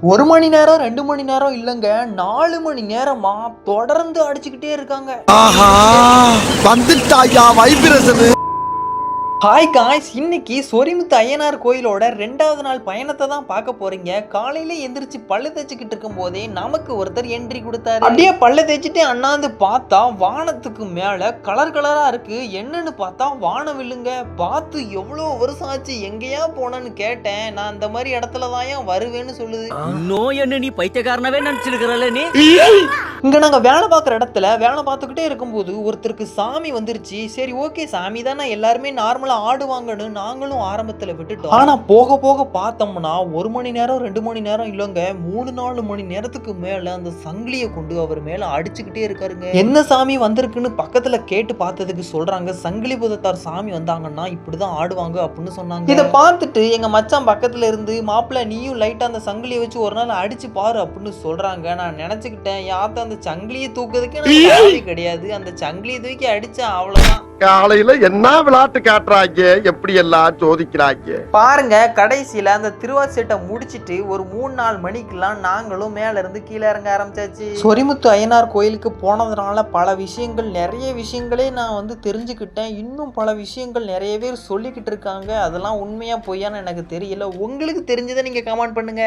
1 மணி நேரம் 2 மணி நேரம் இல்லைங்க, 4 மணி நேரமா தொடர்ந்து அடிச்சுக்கிட்டே இருக்காங்க. ஆஹா வந்துட்டாயா வைப்ரேஷன். ஹாய் காய்ஸ், இன்னைக்கு சொரிமுத்து ஐயனார் கோயிலோட 2வது நாள் பயணத்தை தான் பார்க்க போறீங்க. காலையில எந்திரிச்சு பல்லு தேய்ச்சிக்கிட்டு இருக்கும் போதே நமக்கு ஒருத்தர் என்ட்ரி கொடுத்தாரு. அப்படியே பல்ல தேய்ச்சிட்டு அண்ணாந்து பார்த்தா வானத்துக்கு மேல கலர் கலரா இருக்கு. என்னன்னு பார்த்தா வானவில்லுங்க. பார்த்து எவ்வளோ வருஷம் ஆச்சு, எங்கேயா போனேன்னு கேட்டேன். நான் அந்த மாதிரி இடத்துல தான் ஏன் வருவேன்னு சொல்லுது. நோய் என்ன நீ பைத்தியக்காரனவே நினைச்சிருக்கிறல்ல நீ. இங்க நாங்க வேலை பார்க்குற இடத்துல வேலை பார்த்துக்கிட்டே இருக்கும்போது ஒருத்தருக்கு சாமி வந்துருச்சு. சரி ஓகே, சாமி தானே, எல்லாருமே நார்மலா ஆடுவாங்கன்னு நாங்களும் ஆரம்பத்துல விட்டுட்டோம். ஆனா போக போக பார்த்தோம்னா 1 மணி நேரம் 2 மணி நேரம் இல்லைங்க, 3-4 மணி நேரத்துக்கு மேல அந்த சங்கிலியை கொண்டு அவர் மேல அடிச்சுக்கிட்டே இருக்காருங்க. என்ன சாமி வந்திருக்குன்னு பக்கத்துல கேட்டு பார்த்ததுக்கு சொல்றாங்க, சங்கிலி புதத்தார் சாமி வந்தாங்கன்னா இப்படிதான் ஆடுவாங்க அப்படின்னு சொன்னாங்க. இதை பார்த்துட்டு எங்க மச்சான் பக்கத்துல இருந்து, மாப்பிள்ள நீயும் லைட்டா அந்த சங்கிலியை வச்சு ஒரு நாள் அடிச்சு பாரு அப்படின்னு சொல்றாங்க. நான் நினைச்சுக்கிட்டேன், யாத்த அந்த சங்கிலியை தூக்குறதுக்கு நான் கிடையாது, அந்த சங்கிலியை தூக்கி அடிச்சா அவ்வளவுதான். காலையில என்ன விளையாட்டு காட்டுறாங்க, எப்படி எல்லாம் சோதிக்கிறாங்க பாருங்க. கடைசியில அந்த திருவாசேட்டை முடிச்சிட்டு ஒரு 3-4 மணிக்கெல்லாம் நாங்களும் மேல இருந்து கீழே இறங்க ஆரம்பிச்சாச்சு. சொரிமுத்து ஐயனார் கோயிலுக்கு போனதுனால பல விஷயங்கள், நிறைய விஷயங்களே நான் தெரிஞ்சுக்கிட்டேன். இன்னும் பல விஷயங்கள் நிறைய பேர் சொல்லிக்கிட்டு இருக்காங்க. அதெல்லாம் உண்மையா பொய்யான்னு எனக்கு தெரியல. உங்களுக்கு தெரிஞ்சதை நீங்க கமெண்ட் பண்ணுங்க.